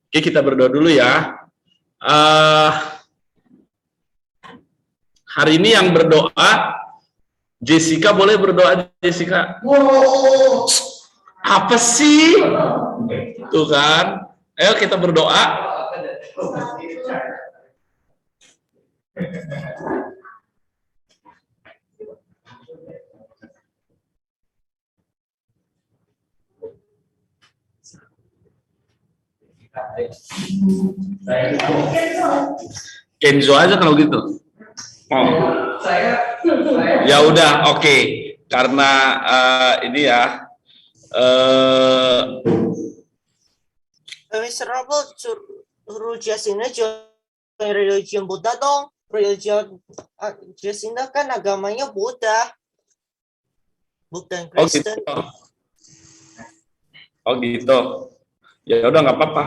Oke, kita berdoa dulu ya. Hari ini yang berdoa, Jessica, boleh berdoa, Jessica? Apa sih? Tuh kan. Ayo kita berdoa. Kenzo aja kalau gitu. Oh. Ya udah, oke. Karena ini ya. Miserable Jacinda religion Buddha dong. Religion Jacinda kan agamanya Buddha, bukan Kristen. Oh gitu. Ya udah nggak apa-apa.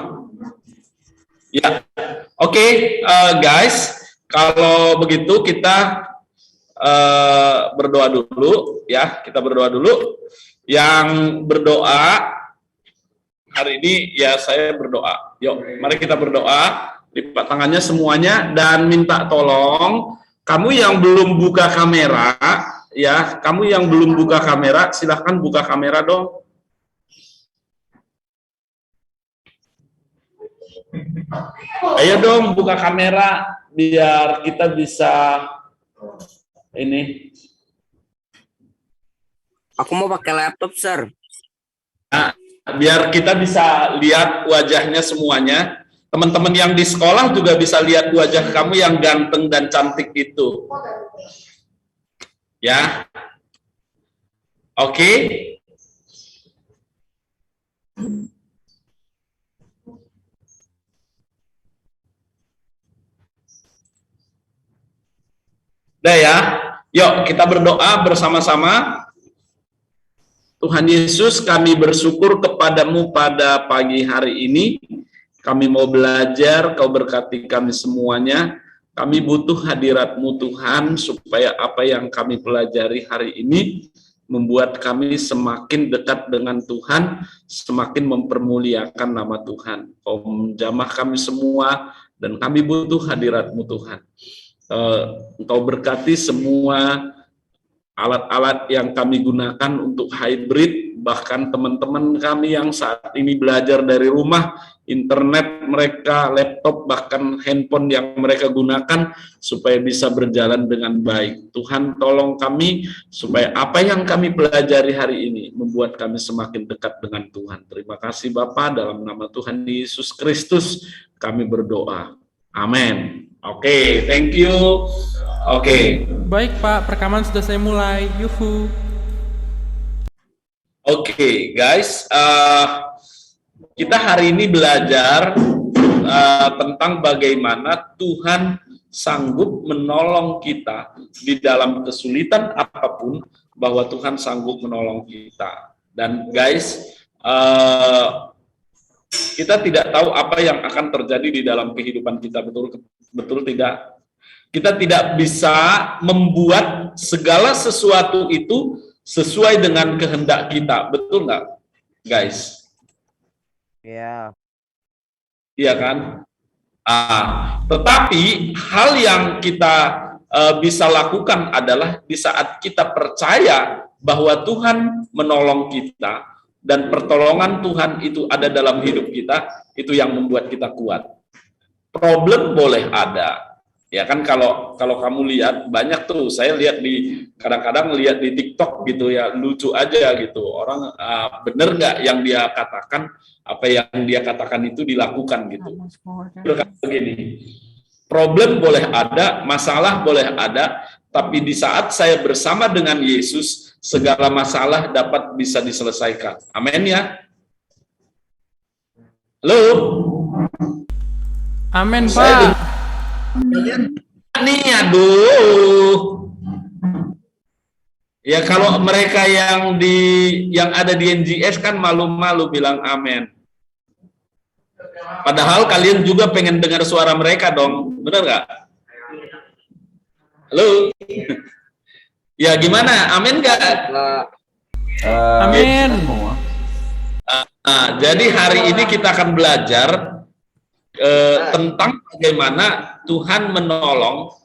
Ya, oke, guys. Kalau begitu kita berdoa dulu, ya. Kita berdoa dulu. Yang berdoa hari ini ya saya berdoa. Yuk, mari kita berdoa. Lipat tangannya semuanya dan minta tolong. Kamu yang belum buka kamera, ya. Kamu yang belum buka kamera, silahkan buka kamera dong. Ayo dong buka kamera biar kita bisa ini. Aku mau pakai laptop, Sir. Nah, biar kita bisa lihat wajahnya semuanya. Teman-teman yang di sekolah juga bisa lihat wajah kamu yang ganteng dan cantik itu. Ya. Oke. Udah ya, yuk kita berdoa bersama-sama. Tuhan Yesus, kami bersyukur kepadamu pada pagi hari ini. Kami mau belajar, kau berkati kami semuanya. Kami butuh hadirat-Mu Tuhan, supaya apa yang kami pelajari hari ini membuat kami semakin dekat dengan Tuhan, semakin mempermuliakan nama Tuhan. Kau menjamah kami semua, dan kami butuh hadirat-Mu Tuhan. Engkau berkati semua alat-alat yang kami gunakan untuk hybrid, bahkan teman-teman kami yang saat ini belajar dari rumah, internet mereka, laptop, bahkan handphone yang mereka gunakan supaya bisa berjalan dengan baik. Tuhan tolong kami supaya apa yang kami pelajari hari ini membuat kami semakin dekat dengan Tuhan. Terima kasih Bapa, dalam nama Tuhan Yesus Kristus kami berdoa. Amin. Oke, thank you. Oke. Baik Pak, perekaman sudah saya mulai. Yuhu. Oke, guys. Kita hari ini belajar tentang bagaimana Tuhan sanggup menolong kita di dalam kesulitan apapun, bahwa Tuhan sanggup menolong kita. Dan guys, kita tidak tahu apa yang akan terjadi di dalam kehidupan kita, betul tidak? Kita tidak bisa membuat segala sesuatu itu sesuai dengan kehendak kita, betul nggak, guys? Ya. Iya kan? Tetapi hal yang kita bisa lakukan adalah di saat kita percaya bahwa Tuhan menolong kita dan pertolongan Tuhan itu ada dalam hidup kita, itu yang membuat kita kuat. Problem boleh ada. Ya kan, kalau kamu lihat banyak tuh, saya lihat kadang-kadang lihat di TikTok gitu ya, lucu aja gitu. Orang bener nggak yang dia katakan, apa yang dia katakan itu dilakukan gitu. Berkata begini, problem boleh ada, masalah boleh ada, tapi di saat saya bersama dengan Yesus, segala masalah dapat bisa diselesaikan. Amin ya. Halo. Amin Pak. Nih aduh. Ya kalau mereka yang ada di NGS kan malu-malu bilang amin. Padahal kalian juga pengen dengar suara mereka dong, benar nggak? Halo. Ya gimana? Amin nggak? Amin. Jadi hari ini kita akan belajar tentang bagaimana Tuhan menolong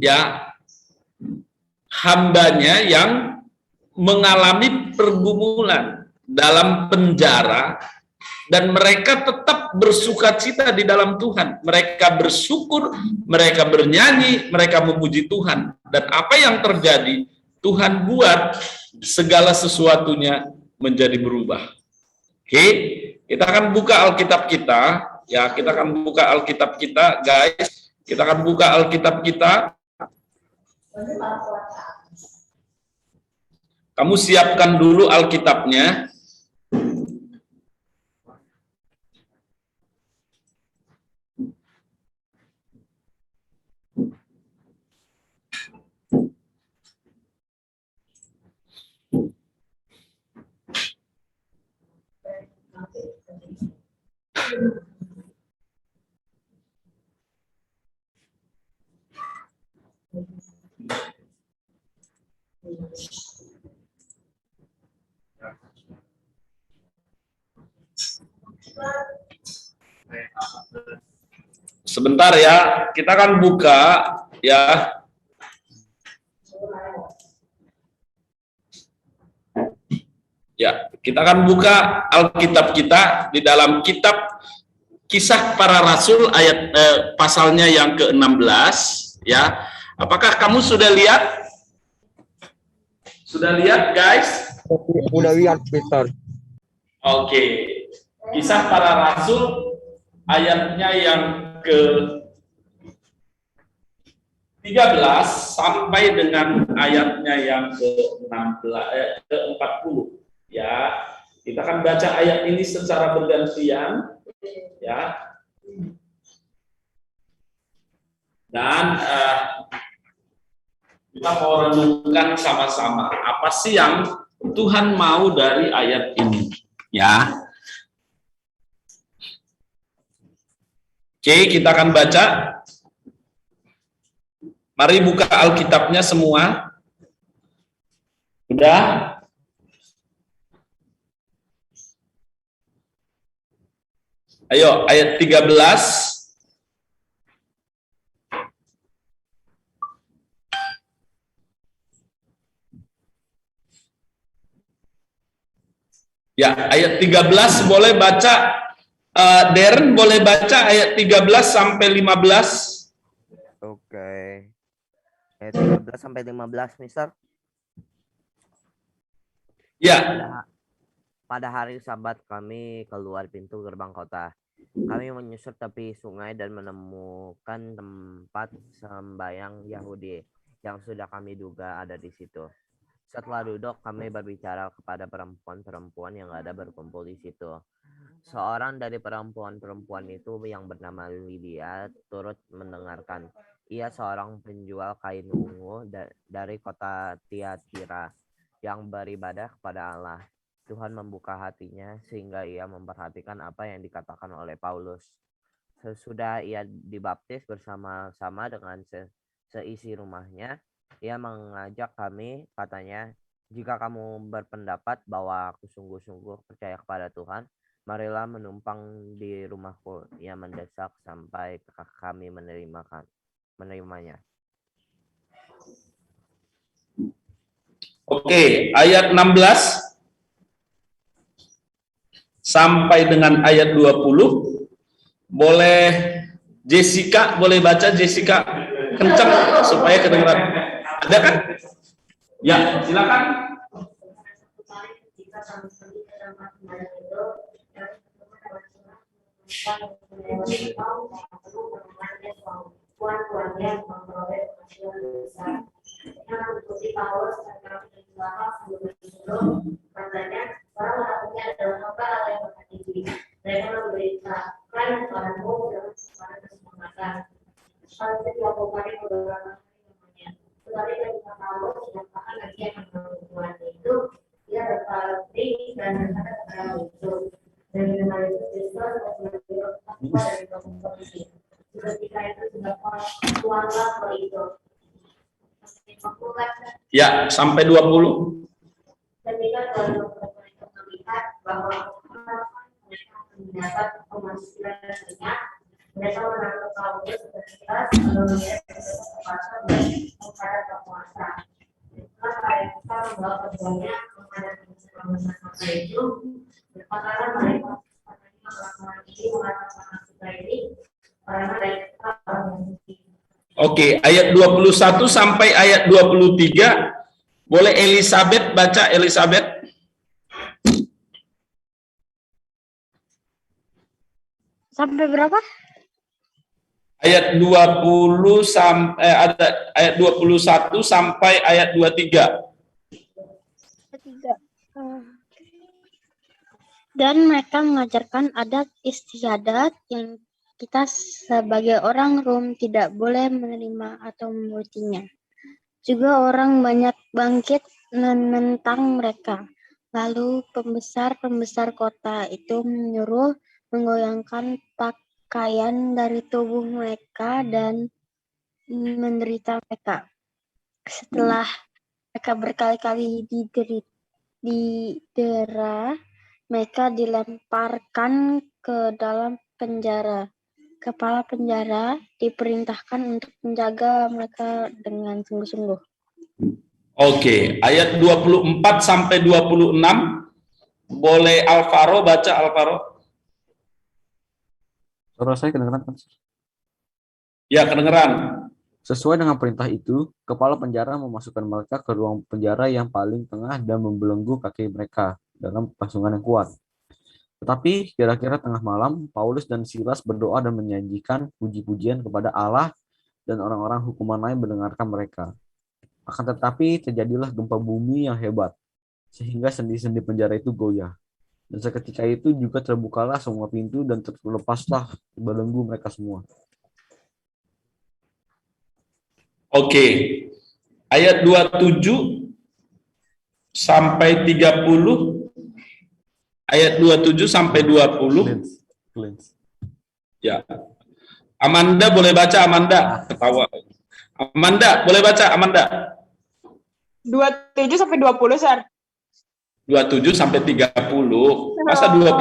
ya hambanya yang mengalami pergumulan dalam penjara, dan mereka tetap bersukacita di dalam Tuhan. Mereka bersyukur, mereka bernyanyi, mereka memuji Tuhan. Dan apa yang terjadi? Tuhan buat segala sesuatunya menjadi berubah. Oke, kita akan buka Alkitab kita. Ya, kita akan buka Alkitab kita, guys. Kita akan buka Alkitab kita. Kamu siapkan dulu Alkitabnya. Sebentar ya, kita akan buka ya. Ya, kita akan buka Alkitab kita di dalam kitab Kisah Para Rasul ayat pasalnya yang ke-16 ya. Apakah kamu sudah lihat? Sudah lihat, guys? Udah lihat, Peter. Oke. Kisah Para Rasul ayatnya yang ke-13 sampai dengan ayatnya yang ke-40 ya. Kita akan baca ayat ini secara bergantian ya. Dan kita mau renungkan sama-sama apa sih yang Tuhan mau dari ayat ini ya. Oke, kita akan baca. Mari buka Alkitabnya semua. Sudah? Ayo, ayat 13. Ya, ayat 13 boleh baca. Darren boleh baca ayat 13 sampai 15. Oke. Ayat 13 sampai 15, Mister. Ya. Pada hari Sabat kami keluar pintu gerbang kota. Kami menyusur tepi sungai dan menemukan tempat sembahyang Yahudi yang sudah kami duga ada di situ. Setelah duduk, kami berbicara kepada perempuan-perempuan yang ada berkumpul di situ. Seorang dari perempuan-perempuan itu yang bernama Lydia turut mendengarkan. Ia seorang penjual kain ungu dari kota Tiatira yang beribadah kepada Allah. Tuhan membuka hatinya sehingga ia memperhatikan apa yang dikatakan oleh Paulus. Sesudah ia dibaptis bersama-sama dengan seisi rumahnya, ia mengajak kami, katanya, jika kamu berpendapat bahwa aku sungguh-sungguh percaya kepada Tuhan, marilah menumpang di rumahku. Ia mendesak sampai kami menerimanya. Oke, ayat 16 sampai dengan ayat 20. Boleh Jessica, boleh baca Jessica kencang supaya kedengaran. Ada kan? Ya, silakan. Tuan-tuannya memperoleh penghasilan besar. Yang mengikuti Paulus tentang perjuangan sebelum itu, katanya, salah satunya adalah hamba Allah yang berhati diri. Mereka memberitakan kepadamu dengan semangat kesemangatan. Hal itu dilakukan beberapa kali namanya. Tetapi ketika Paulus menyatakan lagi akan melakukan itu, dia berpaling dan berkata kepada itu. Dan dengan itu Kristus berpikir tanpa dari komisi. Ketika itu sudah keluarlah ke itu. Ya, sampai 20. Ketika Tuhan itu melihat bahwa mereka mendapat pemasukan banyak, mereka menangkap Paulus dan Silas lalu mengirim ke pasar dan kepada penguasa. Mereka membawa keduanya kepada penguasa kota itu. Berkatalah mereka orang-orang ini mengatakan kita ini karena mereka orang Yahudi. Oke, ayat 21 sampai ayat 23. Boleh Elizabeth baca, Elizabeth? Sampai berapa? Ayat 20 sampai ada ayat 21 sampai ayat 23. Ketiga. Dan mereka mengajarkan adat istiadat yang kita sebagai orang Rom tidak boleh menerima atau mengikutinya. Juga orang banyak bangkit menentang mereka. Lalu pembesar-pembesar kota itu menyuruh menggoyangkan pakaian dari tubuh mereka dan menderita mereka. Setelah mereka berkali-kali didera, mereka dilemparkan ke dalam penjara. Kepala penjara diperintahkan untuk menjaga mereka dengan sungguh-sungguh. Oke, ayat 24 sampai 26. Boleh Alvaro baca, Alvaro? Suara saya kedengeran kan? Ya, kedengeran. Sesuai dengan perintah itu, kepala penjara memasukkan mereka ke ruang penjara yang paling tengah dan membelenggu kaki mereka dalam pasungan yang kuat. Tetapi kira-kira tengah malam, Paulus dan Silas berdoa dan menyanyikan puji-pujian kepada Allah, dan orang-orang hukuman lain mendengarkan mereka. Akan tetapi terjadilah gempa bumi yang hebat, sehingga sendi-sendi penjara itu goyah. Dan seketika itu juga terbukalah semua pintu dan terlepaslah belenggu mereka semua. Oke, ayat 27 sampai 30. Ayat 27 sampai 20. Cleanse. Ya. Amanda boleh baca, Amanda. Ketawa. Amanda, boleh baca, Amanda. 27 sampai 20, Sar. 27 sampai 30. Masa 20?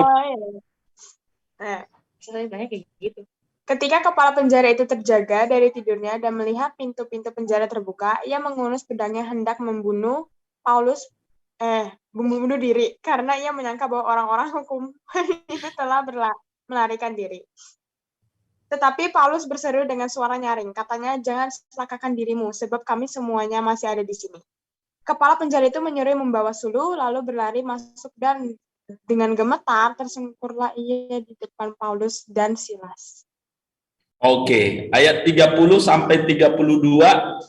Nah, misalnya banyak kayak gitu. Ketika kepala penjara itu terjaga dari tidurnya dan melihat pintu-pintu penjara terbuka, ia mengunus pedangnya hendak membunuh membunuh diri karena ia menyangka bahwa orang-orang hukum itu telah melarikan diri. Tetapi Paulus berseru dengan suara nyaring, katanya, "Jangan celakakan dirimu, sebab kami semuanya masih ada di sini." Kepala penjara itu menyuruh membawa suluh, lalu berlari masuk dan dengan gemetar tersungkurlah ia di depan Paulus dan Silas. Oke, ayat 30 sampai 32.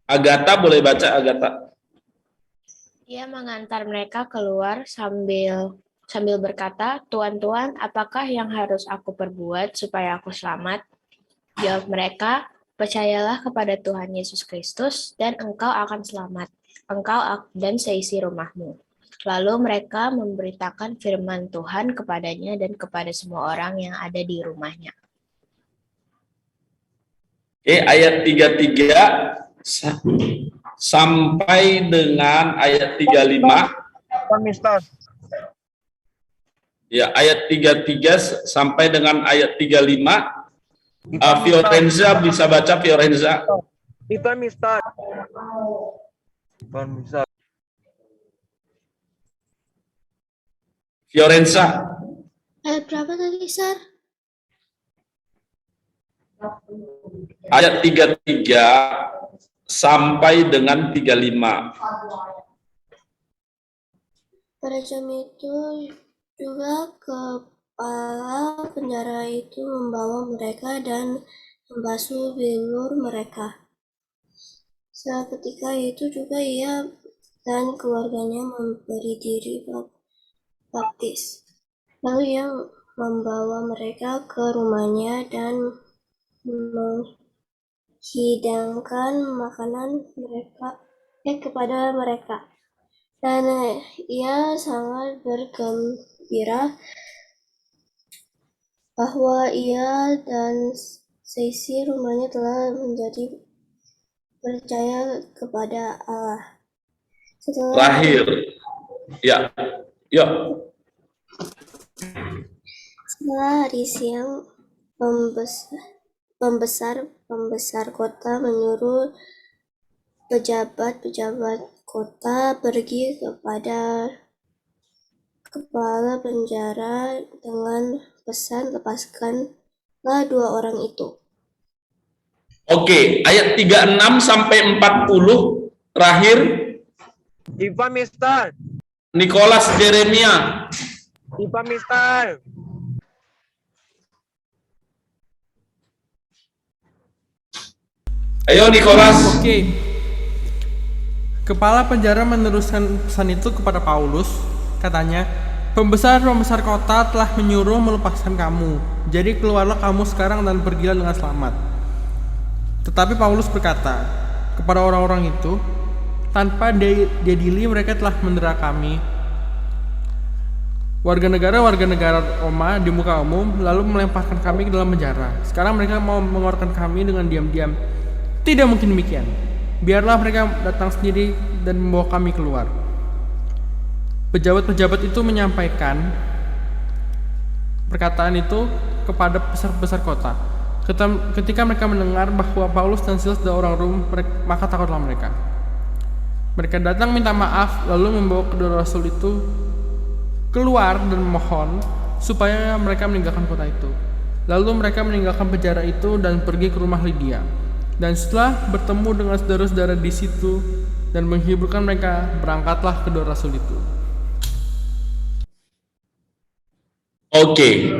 Agatha boleh baca, Agatha. Ia mengantar mereka keluar sambil berkata, "Tuan-tuan, apakah yang harus aku perbuat supaya aku selamat?" Jawab mereka, "Percayalah kepada Tuhan Yesus Kristus dan engkau akan selamat, engkau dan seisi rumahmu." Lalu mereka memberitakan firman Tuhan kepadanya dan kepada semua orang yang ada di rumahnya. Oke, ayat 33 sampai dengan ayat 35. Ya, ayat 33 sampai dengan ayat 35. Fiorenza bisa baca, Fiorenza. Fiorenza. Ayat berapa tadi, Sar? Ayat 33 sampai dengan 35. Pada jam itu juga kepala penjara itu membawa mereka dan membasuh bilur mereka. Seketika itu juga ia dan keluarganya memberi diri baptis. Lalu ia membawa mereka ke rumahnya dan menghidangkan makanan kepada mereka. Dan ia sangat bergembira bahwa ia dan seisi rumahnya telah menjadi percaya kepada Allah. Terakhir. Ya. Yuk. Setelah hari siang, pembesar kota menyuruh pejabat kota pergi kepada kepala penjara dengan pesan, lepaskanlah 2 orang itu. Oke, ayat 36 sampai 40 terakhir. Ivan Mister. Nicholas Jeremia. Ivan Mister. Ayo Nicholas. Oke. Kepala penjara meneruskan pesan itu kepada Paulus. Katanya, pembesar kota telah menyuruh melepaskan kamu. Jadi keluarlah kamu sekarang dan pergilah dengan selamat. Tetapi Paulus berkata kepada orang-orang itu, tanpa diadili mereka telah mendera kami, warga negara Roma di muka umum, lalu melemparkan kami ke dalam penjara. Sekarang mereka mau mengeluarkan kami dengan diam-diam. Tidak mungkin demikian. Biarlah mereka datang sendiri dan membawa kami keluar. Pejabat-pejabat itu menyampaikan perkataan itu kepada besar-besar kota. Ketika mereka mendengar bahwa Paulus dan Silas adalah orang Rom, maka takutlah mereka. Mereka datang minta maaf, lalu membawa kedua rasul itu keluar dan memohon supaya mereka meninggalkan kota itu. Lalu mereka meninggalkan penjara itu dan pergi ke rumah Lydia. Dan setelah bertemu dengan saudara-saudara di situ dan menghiburkan mereka, berangkatlah kedua rasul itu. Oke.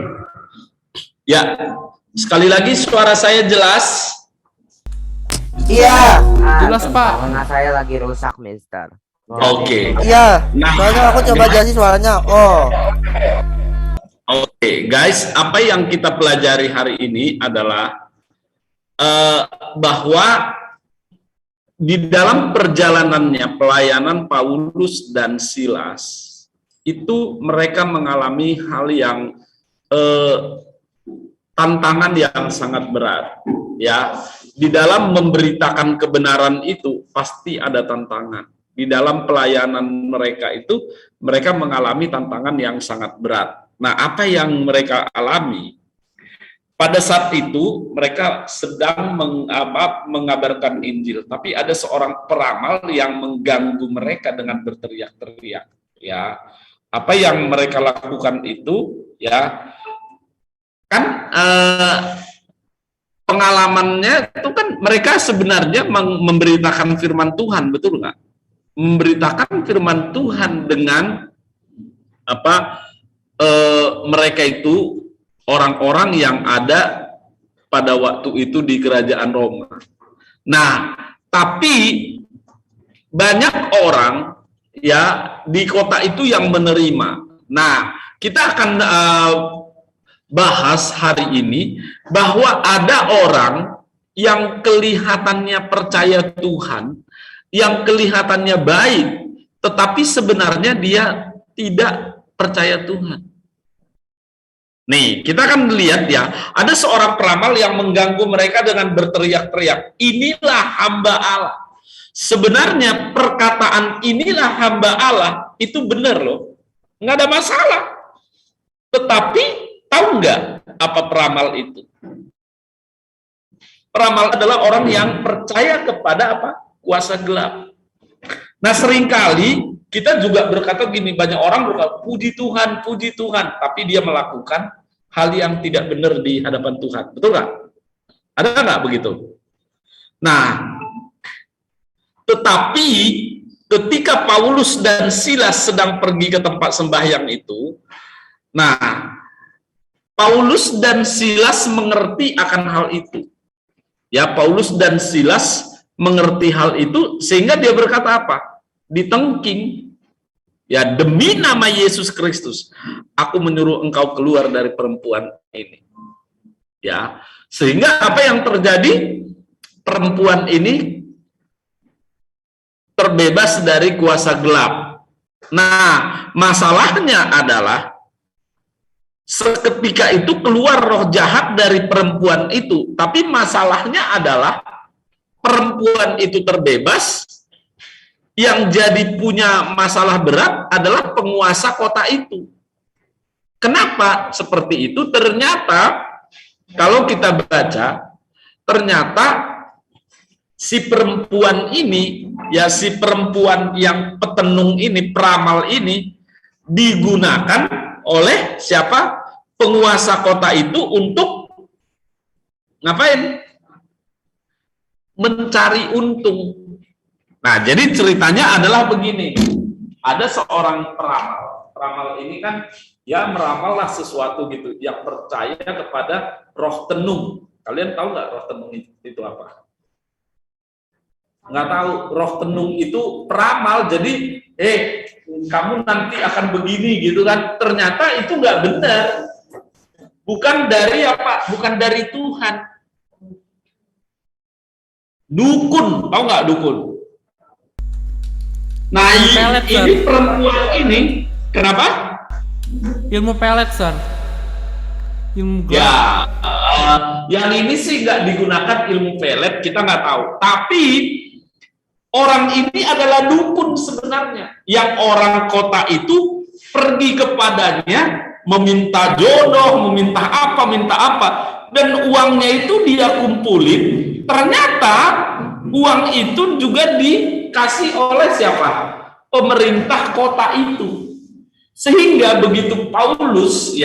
Ya, sekali lagi suara saya jelas? Iya. Karena Jelas, Pak. saya lagi rusak, Mister. Oke. Iya. Nah, Soalnya aku coba jelasin suaranya. Oh. Oke, guys, apa yang kita pelajari hari ini adalah bahwa di dalam perjalanannya pelayanan Paulus dan Silas itu mereka mengalami hal yang tantangan yang sangat berat, ya. Di dalam memberitakan kebenaran itu pasti ada tantangan. Di dalam pelayanan mereka itu mereka mengalami tantangan yang sangat berat. Nah, apa yang mereka alami? Pada saat itu mereka sedang mengabarkan Injil, tapi ada seorang peramal yang mengganggu mereka dengan berteriak-teriak. Ya, apa yang mereka lakukan itu, ya, kan pengalamannya itu kan mereka sebenarnya memberitakan firman Tuhan, betul nggak? Memberitakan firman Tuhan dengan mereka itu orang-orang yang ada pada waktu itu di kerajaan Roma. Nah, tapi banyak orang ya di kota itu yang menerima. Nah, kita akan bahas hari ini bahwa ada orang yang kelihatannya percaya Tuhan, yang kelihatannya baik, tetapi sebenarnya dia tidak percaya Tuhan. Nih, kita akan lihat ya, ada seorang peramal yang mengganggu mereka dengan berteriak-teriak, inilah hamba Allah. Sebenarnya perkataan inilah hamba Allah itu benar loh, nggak ada masalah. Tetapi tahu nggak apa peramal itu? Peramal adalah orang yang percaya kepada apa? Kuasa gelap. Nah, seringkali kita juga berkata gini, banyak orang berkata, puji Tuhan, tapi dia melakukan hal yang tidak benar di hadapan Tuhan. Betul nggak? Ada nggak begitu? Nah, tetapi ketika Paulus dan Silas sedang pergi ke tempat sembahyang itu, nah, Paulus dan Silas mengerti akan hal itu. Ya, Paulus dan Silas mengerti hal itu sehingga dia berkata apa? Ditengking, ya, demi nama Yesus Kristus aku menyuruh engkau keluar dari perempuan ini, ya. Sehingga apa yang terjadi? Perempuan ini terbebas dari kuasa gelap. Nah, masalahnya adalah seketika itu keluar roh jahat dari perempuan itu, tapi masalahnya adalah perempuan itu terbebas. Yang jadi punya masalah berat adalah penguasa kota itu. Kenapa seperti itu? Ternyata kalau kita baca, ternyata si perempuan ini, ya si perempuan yang petenung ini, peramal ini, digunakan oleh siapa? Penguasa kota itu untuk ngapain? Mencari untung. Nah, jadi ceritanya adalah begini. Ada seorang peramal. Peramal ini kan ya meramal lah sesuatu gitu, yang percaya kepada roh tenung. Kalian tahu nggak roh tenung itu apa? Nggak tahu. Roh tenung itu peramal, jadi kamu nanti akan begini gitu kan. Ternyata itu nggak benar. Bukan dari apa? Bukan dari Tuhan. Dukun, tahu nggak dukun? Nah, ini perempuan ini, kenapa? Ilmu pelet, Sir. Ilmu gelap. Ya, yang ini sih nggak digunakan ilmu pelet, kita nggak tahu. Tapi orang ini adalah dukun sebenarnya. Yang orang kota itu pergi kepadanya, meminta jodoh, meminta apa, dan uangnya itu dia kumpulin. Ternyata uang itu juga dikasih oleh siapa? Pemerintah kota itu. Sehingga begitu Paulus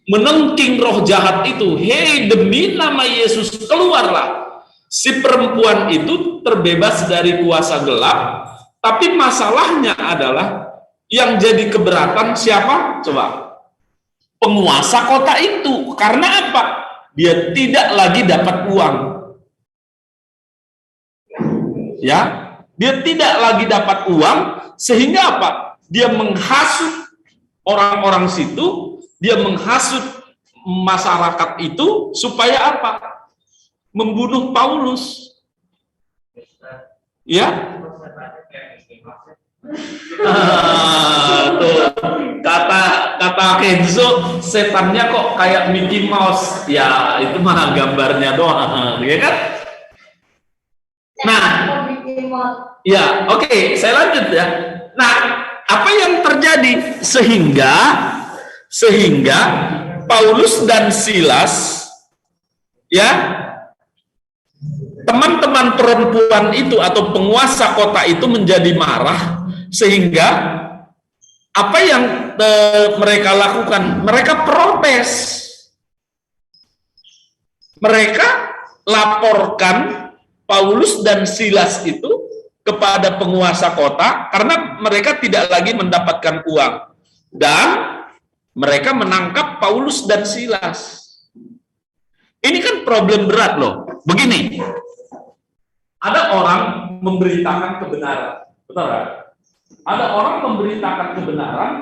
menengking roh jahat itu, hei demi nama Yesus keluarlah. Si perempuan itu terbebas dari kuasa gelap, tapi masalahnya adalah yang jadi keberatan siapa? Coba. Penguasa kota itu. Karena apa? Dia tidak lagi dapat uang. Ya, dia tidak lagi dapat uang, sehingga apa? Dia menghasut orang-orang situ, dia menghasut masyarakat itu supaya apa? Membunuh Paulus. Ya. Tuh, kata Kenzo, setannya kok kayak Mickey Mouse. Ya, itu mah gambarnya doang, ya kan? Nah, ya, oke, saya lanjut ya. Nah, apa yang terjadi sehingga Paulus dan Silas, ya, teman-teman perempuan itu atau penguasa kota itu menjadi marah, sehingga apa yang mereka lakukan? Mereka protes. Mereka laporkan Paulus dan Silas itu kepada penguasa kota karena mereka tidak lagi mendapatkan uang, dan mereka menangkap Paulus dan Silas. Ini kan problem berat loh. Begini, ada orang memberitakan kebenaran, betul kan? Ada orang memberitakan kebenaran,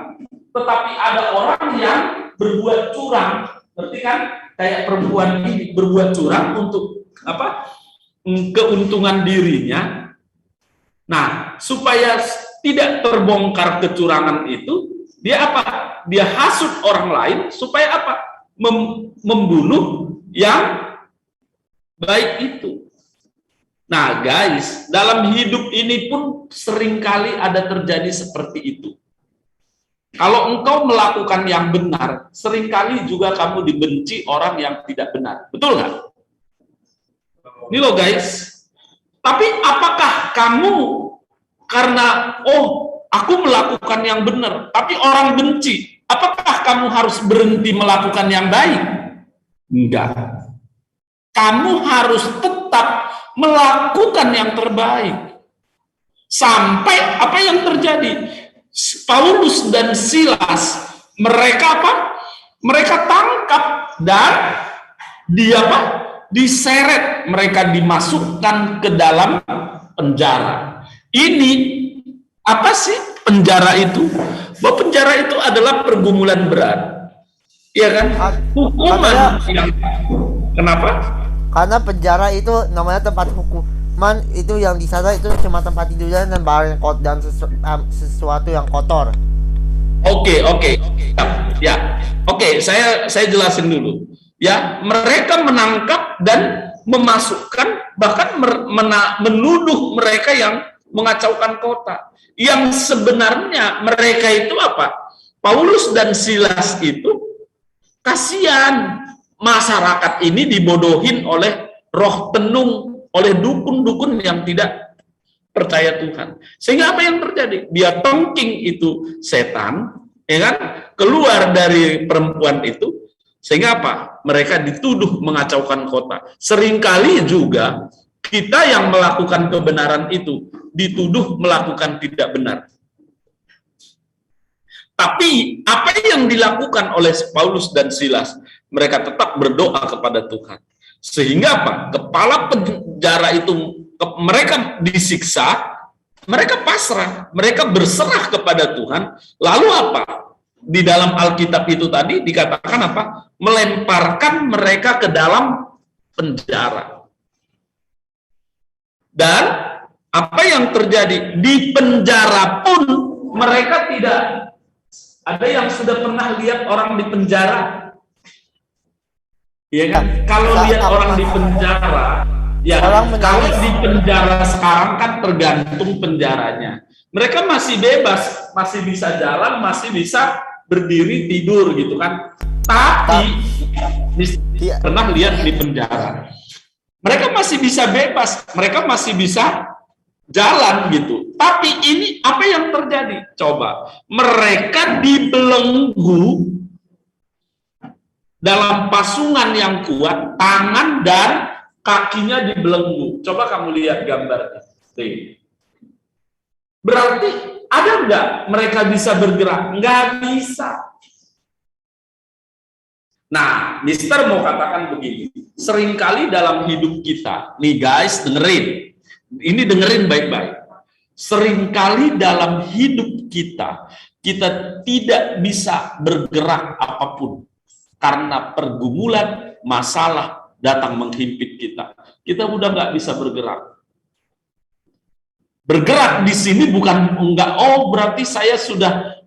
tetapi ada orang yang berbuat curang. Berarti kan kayak perempuan ini berbuat curang untuk apa? Keuntungan dirinya. Nah, supaya tidak terbongkar kecurangan itu, dia apa? Dia hasut orang lain supaya apa? Membunuh yang baik itu. Nah, guys, dalam hidup ini pun seringkali ada terjadi seperti itu. Kalau engkau melakukan yang benar, seringkali juga kamu dibenci orang yang tidak benar. Betul nggak? Ini loh guys. Tapi apakah kamu karena aku melakukan yang benar, tapi orang benci, apakah kamu harus berhenti melakukan yang baik? Enggak. Kamu harus tetap melakukan yang terbaik. Sampai apa yang terjadi? Paulus dan Silas, mereka apa? Mereka tangkap dan diseret, mereka dimasukkan ke dalam penjara. Ini apa sih penjara itu? Bahwa penjara itu adalah pergumulan berat. Iya kan? Hukuman yang kenapa? Karena penjara itu namanya tempat hukuman, itu yang di sana itu cuma tempat tidurnya dan barang dan sesuatu yang kotor. Oke. Ya. Oke, saya jelasin dulu. Ya, mereka menangkap dan memasukkan, bahkan menuduh mereka yang mengacaukan kota. Yang sebenarnya mereka itu apa? Paulus dan Silas itu kasihan masyarakat ini dibodohin oleh roh tenung, oleh dukun-dukun yang tidak percaya Tuhan. Sehingga apa yang terjadi? Dia tongking itu setan, ya kan? Keluar dari perempuan itu, sehingga apa? Mereka dituduh mengacaukan kota. Seringkali juga kita yang melakukan kebenaran itu dituduh melakukan tidak benar. Tapi apa yang dilakukan oleh Paulus dan Silas? Mereka tetap berdoa kepada Tuhan. Sehingga apa? Kepala penjara itu mereka disiksa, mereka pasrah, mereka berserah kepada Tuhan. Lalu apa? Di dalam Alkitab itu tadi dikatakan apa? Melemparkan mereka ke dalam penjara. Dan apa yang terjadi? Di penjara pun mereka tidak. Ada yang sudah pernah lihat orang di penjara? Iya kan? Kalau lihat orang di penjara, ya kalau di penjara sekarang kan tergantung penjaranya. Mereka masih bebas, masih bisa jalan, masih bisa berdiri, tidur gitu kan. Tapi pernah lihat di penjara, mereka masih bisa bebas, mereka masih bisa jalan gitu. Tapi ini apa yang terjadi? Coba, mereka dibelenggu dalam pasungan yang kuat, tangan dan kakinya dibelenggu. Coba kamu lihat gambarnya. Berarti ada nggak mereka bisa bergerak? Nggak bisa. Nah, Mister mau katakan begini, seringkali dalam hidup kita, nih guys, dengerin, ini dengerin baik-baik. Seringkali dalam hidup kita, kita tidak bisa bergerak apapun karena pergumulan, masalah datang menghimpit kita. Kita udah nggak bisa bergerak. Bergerak di sini bukan enggak, oh berarti saya sudah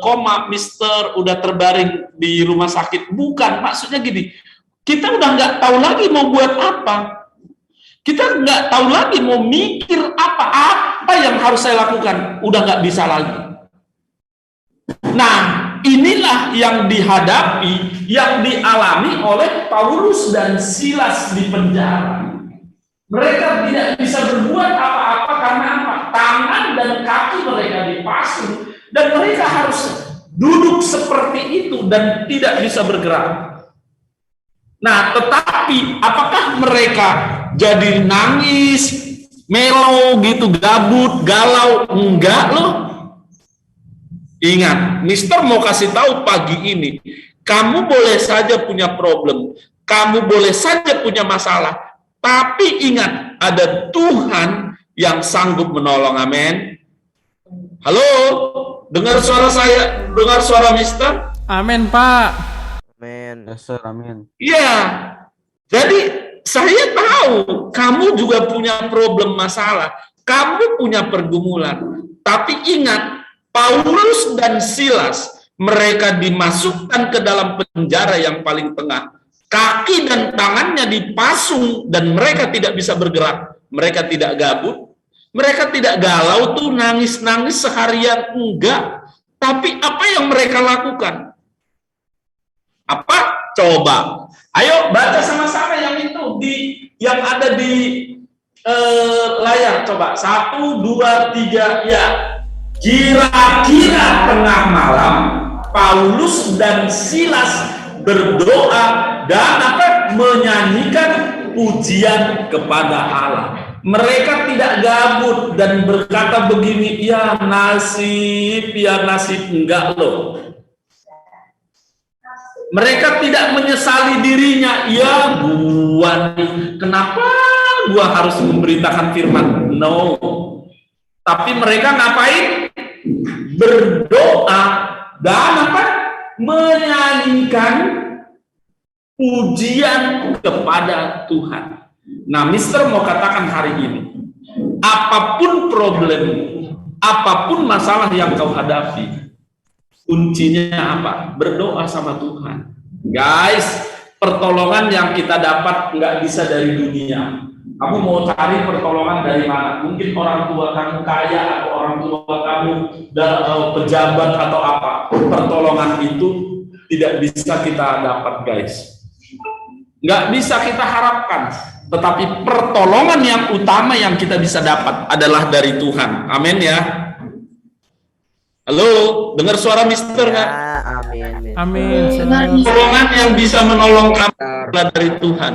koma, Mister, udah terbaring di rumah sakit. Bukan, maksudnya gini, kita udah nggak tahu lagi mau buat apa. Kita nggak tahu lagi mau mikir apa yang harus saya lakukan. Udah nggak bisa lagi. Nah, inilah yang dihadapi, yang dialami oleh Paulus dan Silas di penjara. Mereka tidak bisa berbuat apa-apa karena apa? Tangan dan kaki mereka dipasung dan mereka harus duduk seperti itu dan tidak bisa bergerak. Nah, tetapi apakah mereka jadi nangis, melo gitu, gabut, galau? Enggak loh. Ingat, Mister mau kasih tahu pagi ini, kamu boleh saja punya problem, kamu boleh saja punya masalah, tapi ingat, ada Tuhan yang sanggup menolong. Amin. Halo, dengar suara saya, dengar suara Mister? Amin, Pak. Amin. Yes, sir, amin. Iya, jadi saya tahu kamu juga punya problem masalah, kamu punya pergumulan, tapi ingat, Paulus dan Silas, mereka dimasukkan ke dalam penjara yang paling tengah, kaki dan tangannya dipasung dan mereka tidak bisa bergerak, mereka tidak gabut, mereka tidak galau tuh nangis-nangis seharian, enggak, tapi apa yang mereka lakukan? Apa? Coba. Ayo baca sama-sama yang itu yang ada di layar. Coba 1, 2, 3 ya. Kira-kira tengah malam Paulus dan Silas berdoa dan menyanyikan pujian kepada Allah. Mereka tidak gabut dan berkata begini, ya nasib, enggak loh. Mereka tidak menyesali dirinya, ya gua nih, kenapa gua harus memberitakan firman? No. Tapi mereka ngapain? Berdoa dan menyanyikan pujian kepada Tuhan. Nah, Mister mau katakan hari ini, apapun problem, apapun masalah yang kau hadapi, kuncinya apa? Berdoa sama Tuhan. Guys, pertolongan yang kita dapat nggak bisa dari dunia. Kamu mau cari pertolongan dari mana? Mungkin orang tua kamu kaya, atau orang tua kamu pejabat atau apa. Pertolongan itu tidak bisa kita dapat, guys. Nggak bisa kita harapkan. Tetapi pertolongan yang utama yang kita bisa dapat adalah dari Tuhan. Amin ya. Halo, dengar suara Mister nggak? Ya, amin. Amin. Pertolongan yang bisa menolong kamu adalah dari Tuhan.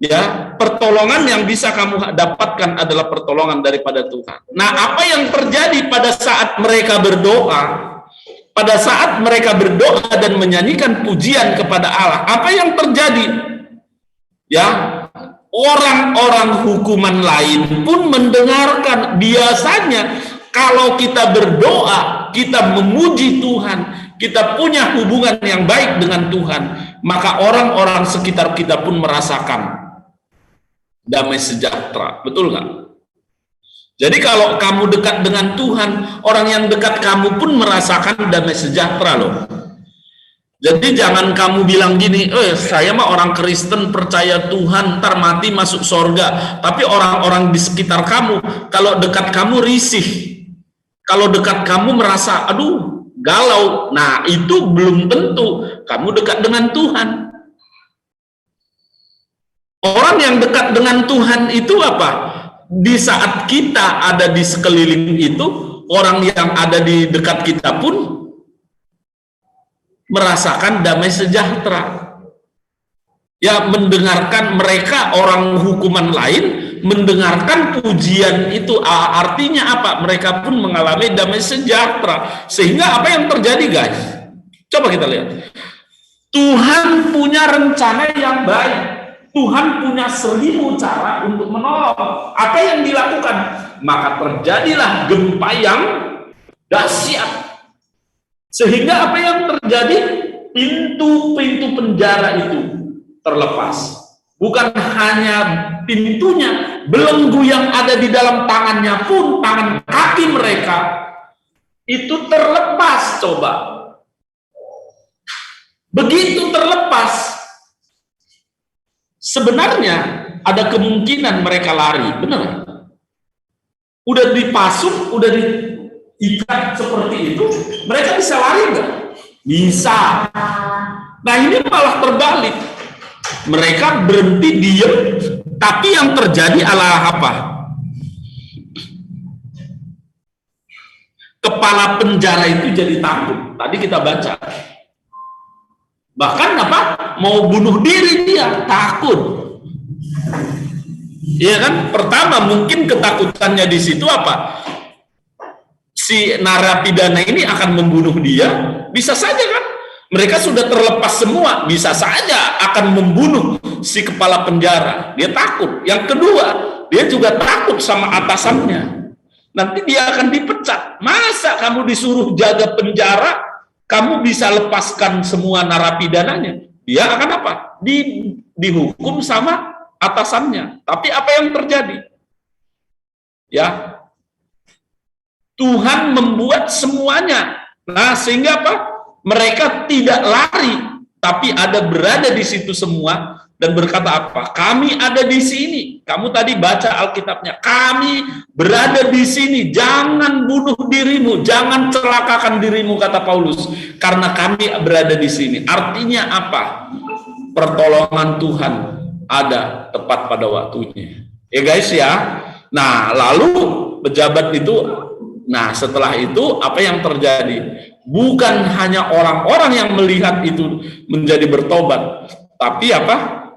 Ya, pertolongan yang bisa kamu dapatkan adalah pertolongan daripada Tuhan. Nah, apa yang terjadi pada saat mereka berdoa? Pada saat mereka berdoa dan menyanyikan pujian kepada Allah, apa yang terjadi? Ya, orang-orang hukuman lain pun mendengarkan. Biasanya kalau kita berdoa, kita memuji Tuhan, kita punya hubungan yang baik dengan Tuhan, maka orang-orang sekitar kita pun merasakan damai sejahtera, betul nggak? Jadi kalau kamu dekat dengan Tuhan, orang yang dekat kamu pun merasakan damai sejahtera loh. Jadi jangan kamu bilang gini, saya mah orang Kristen percaya Tuhan, ntar mati masuk surga. Tapi orang-orang di sekitar kamu, kalau dekat kamu risih, kalau dekat kamu merasa, aduh galau, nah itu belum tentu kamu dekat dengan Tuhan. Orang yang dekat dengan Tuhan itu apa? Di saat kita ada di sekeliling itu, orang yang ada di dekat kita pun merasakan damai sejahtera. Ya, mendengarkan mereka orang hukuman lain, mendengarkan pujian itu, artinya apa? Mereka pun mengalami damai sejahtera. Sehingga apa yang terjadi, guys? Coba kita lihat. Tuhan punya rencana yang baik. Tuhan punya 1000 cara untuk menolong. Apa yang dilakukan? Maka terjadilah gempa yang dahsyat. Sehingga apa yang terjadi? Pintu-pintu penjara itu terlepas. Bukan hanya pintunya, belenggu yang ada di dalam tangannya pun, tangan kaki mereka itu terlepas. Coba. Begitu terlepas, sebenarnya ada kemungkinan mereka lari, benar? Udah dipasung, udah diikat seperti itu, mereka bisa lari nggak? Bisa. Nah ini malah terbalik. Mereka berhenti diam, tapi yang terjadi adalah apa? Kepala penjara itu jadi takut. Tadi kita baca. Bahkan apa? Mau bunuh diri dia, takut. Iya kan? Pertama mungkin ketakutannya di situ apa? Si narapidana ini akan membunuh dia, bisa saja kan? Mereka sudah terlepas semua, bisa saja akan membunuh si kepala penjara. Dia takut. Yang kedua, dia juga takut sama atasannya. Nanti dia akan dipecat. Masa kamu disuruh jaga penjara, kamu bisa lepaskan semua narapidananya? Dia akan apa? Dihukum sama atasannya. Tapi apa yang terjadi? Ya, Tuhan membuat semuanya. Nah, sehingga apa? Mereka tidak lari, tapi berada di situ semua dan berkata apa? Kami ada di sini. Kamu tadi baca Alkitabnya. Kami berada di sini. Jangan bunuh dirimu, jangan celakakan dirimu, kata Paulus. Karena kami berada di sini. Artinya apa? Pertolongan Tuhan ada tepat pada waktunya. Ya guys ya. Nah, lalu pejabat itu, nah setelah itu apa yang terjadi? Bukan hanya orang-orang yang melihat itu menjadi bertobat, tapi apa?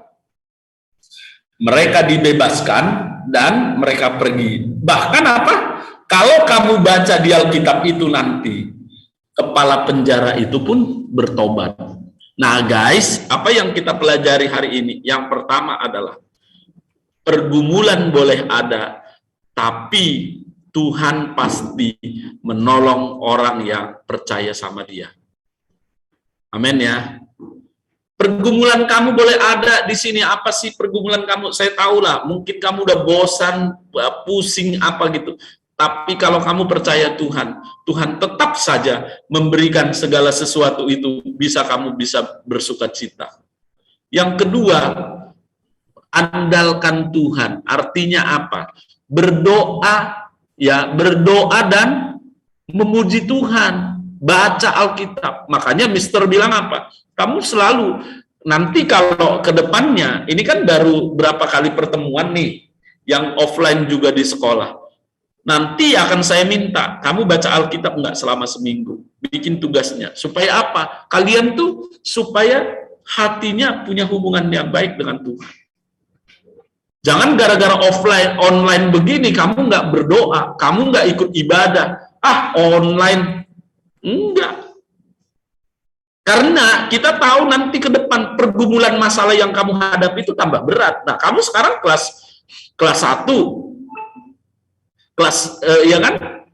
Mereka dibebaskan dan mereka pergi. Bahkan apa? Kalau kamu baca di Alkitab itu nanti, kepala penjara itu pun bertobat. Nah guys, apa yang kita pelajari hari ini? Yang pertama adalah pergumulan boleh ada, tapi Tuhan pasti menolong orang yang percaya sama Dia. Amin ya. Pergumulan kamu boleh ada di sini. Apa sih pergumulan kamu? Saya tahu lah, mungkin kamu udah bosan, pusing apa gitu. Tapi kalau kamu percaya Tuhan, Tuhan tetap saja memberikan segala sesuatu itu, kamu bisa bersuka cita. Yang kedua, andalkan Tuhan. Artinya apa? Berdoa, ya, berdoa dan memuji Tuhan. Baca Alkitab. Makanya Mister bilang apa? Kamu selalu, nanti kalau ke depannya, ini kan baru berapa kali pertemuan nih, yang offline juga di sekolah. Nanti akan saya minta, kamu baca Alkitab enggak selama seminggu. Bikin tugasnya. Supaya apa? Kalian tuh, supaya hatinya punya hubungan yang baik dengan Tuhan. Jangan gara-gara offline, online begini, kamu nggak berdoa, kamu nggak ikut ibadah. Online. Enggak. Karena kita tahu nanti ke depan pergumulan masalah yang kamu hadapi itu tambah berat. Nah, kamu sekarang kelas 1. Ya kan?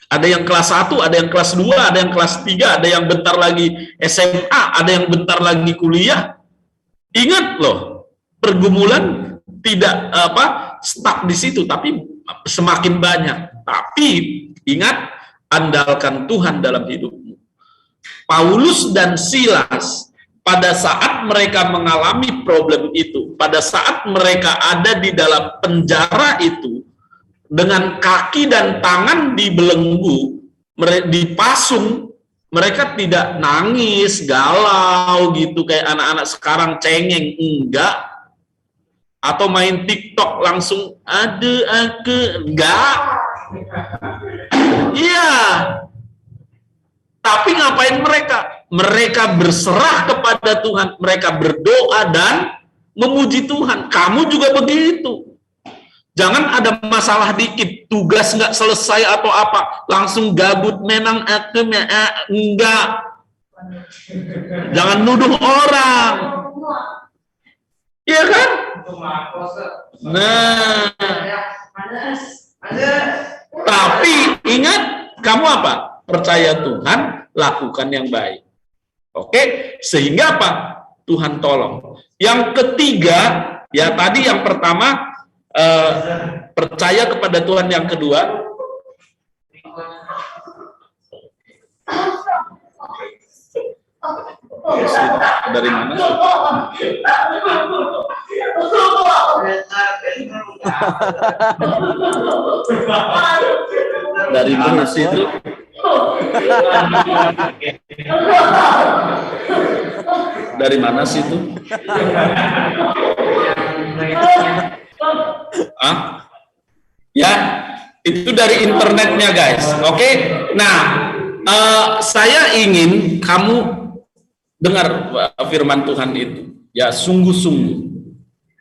Ada yang kelas 1, ada yang kelas 2, ada yang kelas 3, ada yang bentar lagi SMA, ada yang bentar lagi kuliah. Ingat loh, pergumulan tidak stuck di situ, tapi semakin banyak. Tapi ingat, andalkan Tuhan dalam hidupmu. Paulus dan Silas pada saat mereka mengalami problem itu, pada saat mereka ada di dalam penjara itu, dengan kaki dan tangan dibelenggu, dipasung, mereka tidak nangis, galau gitu kayak anak-anak sekarang cengeng, enggak. Atau main TikTok langsung enggak. Iya. Tapi ngapain mereka? Mereka berserah kepada Tuhan, mereka berdoa dan memuji Tuhan. Kamu juga begitu. Jangan ada masalah dikit, tugas nggak selesai atau apa, langsung gabut memang enggak. Jangan nuduh orang. Iya kan? Nah. Tapi ingat, kamu apa? Percaya Tuhan, lakukan yang baik. Oke? Sehingga apa? Tuhan tolong. Yang ketiga, ya tadi yang pertama, percaya kepada Tuhan, yang kedua dari mana sih? Dari mana sih itu? Dari mana sih itu? Ya, itu dari internetnya guys. Oke. Nah, saya ingin kamu dengar firman Tuhan itu, ya, sungguh-sungguh.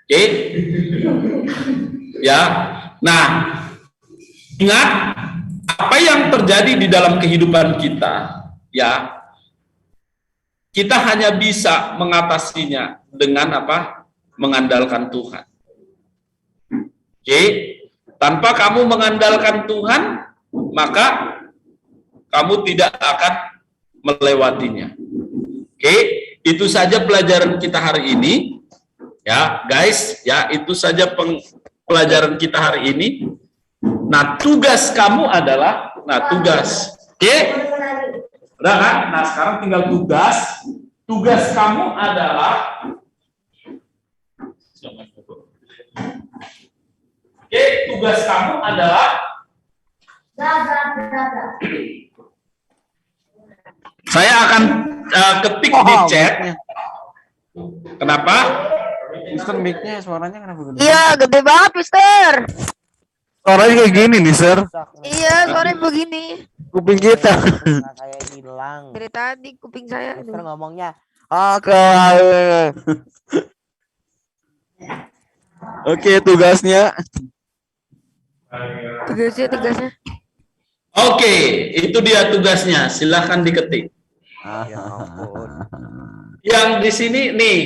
Oke. Ya. Nah, ingat apa yang terjadi di dalam kehidupan kita, ya. Kita hanya bisa mengatasinya dengan apa? Mengandalkan Tuhan. Oke, tanpa kamu mengandalkan Tuhan, maka kamu tidak akan melewatinya. Oke, itu saja pelajaran kita hari ini. Ya, guys, ya, itu saja pelajaran kita hari ini. Nah, tugas kamu adalah, oke? Udah kan? Nah, sekarang tinggal tugas. Tugas kamu adalah, oke, tugas kamu adalah saya akan ketik di chat. Kenapa? Mister, mic-nya suaranya kenapa gede? Iya, gede banget, Mister. Suaranya kayak gini nih, Sir. Iya, suaranya begini. Kuping kita. Saya hilang. Dari tadi kuping saya. Mister ngomongnya. Oke. Oke, tugasnya. Tugasnya. Oke, itu dia tugasnya. Silahkan diketik. Ya ampun. Yang di sini nih,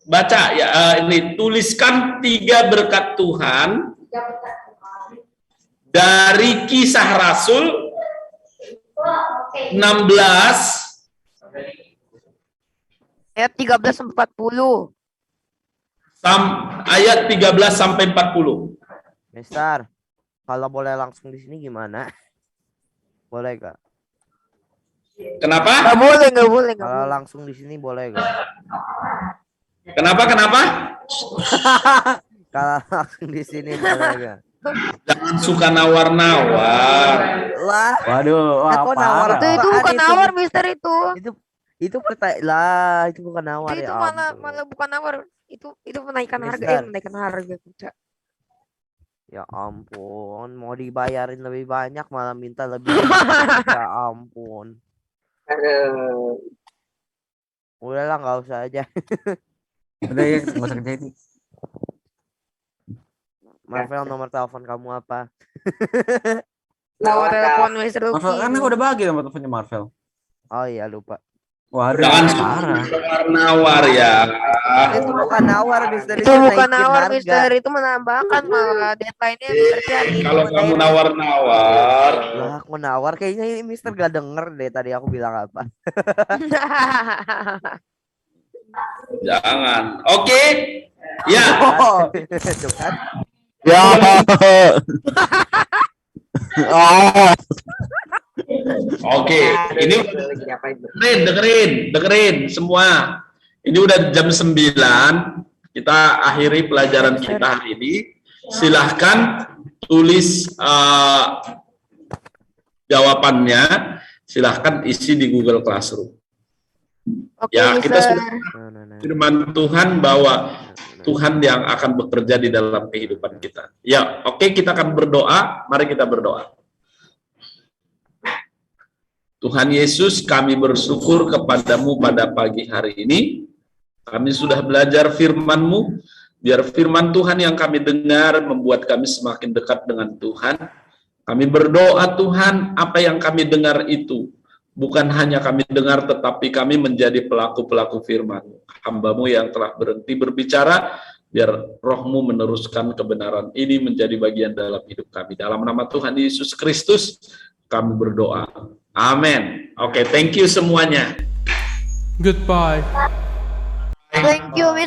baca ya, ini tuliskan 3 berkat Tuhan dari Kisah Rasul 16 Ayat 13 sampai 40. ayat 13 sampai 40. Mister, kalau boleh langsung di sini gimana? Boleh gak? Kenapa? Nggak boleh. Kalau langsung di sini boleh gak? Kenapa? Kalau langsung di sini talaga. Jangan suka nawar-nawar. Lah, Waduh, wah aku nawar parah. Itu bukan Itu- nawar, Mister itu. itu lah, itu bukan nawar Itu ya malah ampun. bukan nawar. Itu menaikkan harga, Mister. menaikkan harga kita. Ya ampun, mau dibayarin lebih banyak malah minta lebih sedikit. Ya ampun. Udahlah nggak usah aja. Udah ya, nggak usah kerja itu. Marvel, nomor telepon kamu apa? Nomor telepon Mister Marvel Lucky. kan aku udah bagi nomor teleponnya Marvel. Oh iya lupa. Waduh, Jangan parah. suka nawar-nawar ya. Itu bukan nawar, Mister. Itu bukan naikin nawar, harga. Mister. Itu menambahkan malah deadline-nya Mister hari ini. Kalau kamu nawar-nawar, Lah aku nawar kayaknya ini Mister gak denger deh tadi aku bilang apa. jangan. Oke. Ya, Oh, Tuh kan. Ya. Ah. oke. Ini dengerin semua. Ini udah jam 9. Kita akhiri pelajaran kita hari ini. Silahkan tulis jawabannya. Silahkan isi di Google Classroom. Oke, Ya, kita Mister. sudah firman Tuhan bahwa Tuhan yang akan bekerja di dalam kehidupan kita. Ya, oke, kita akan berdoa. Mari kita berdoa. Tuhan Yesus, kami bersyukur kepadamu pada pagi hari ini. Kami sudah belajar firman-Mu. Biar firman Tuhan yang kami dengar membuat kami semakin dekat dengan Tuhan. Kami berdoa Tuhan, apa yang kami dengar itu bukan hanya kami dengar, tetapi kami menjadi pelaku-pelaku firman-Mu. Hamba-Mu yang telah berhenti berbicara, biar Roh-Mu meneruskan kebenaran ini menjadi bagian dalam hidup kami. Dalam nama Tuhan Yesus Kristus, kami berdoa. Amin. Oke, thank you semuanya. Goodbye. Thank you, Mister.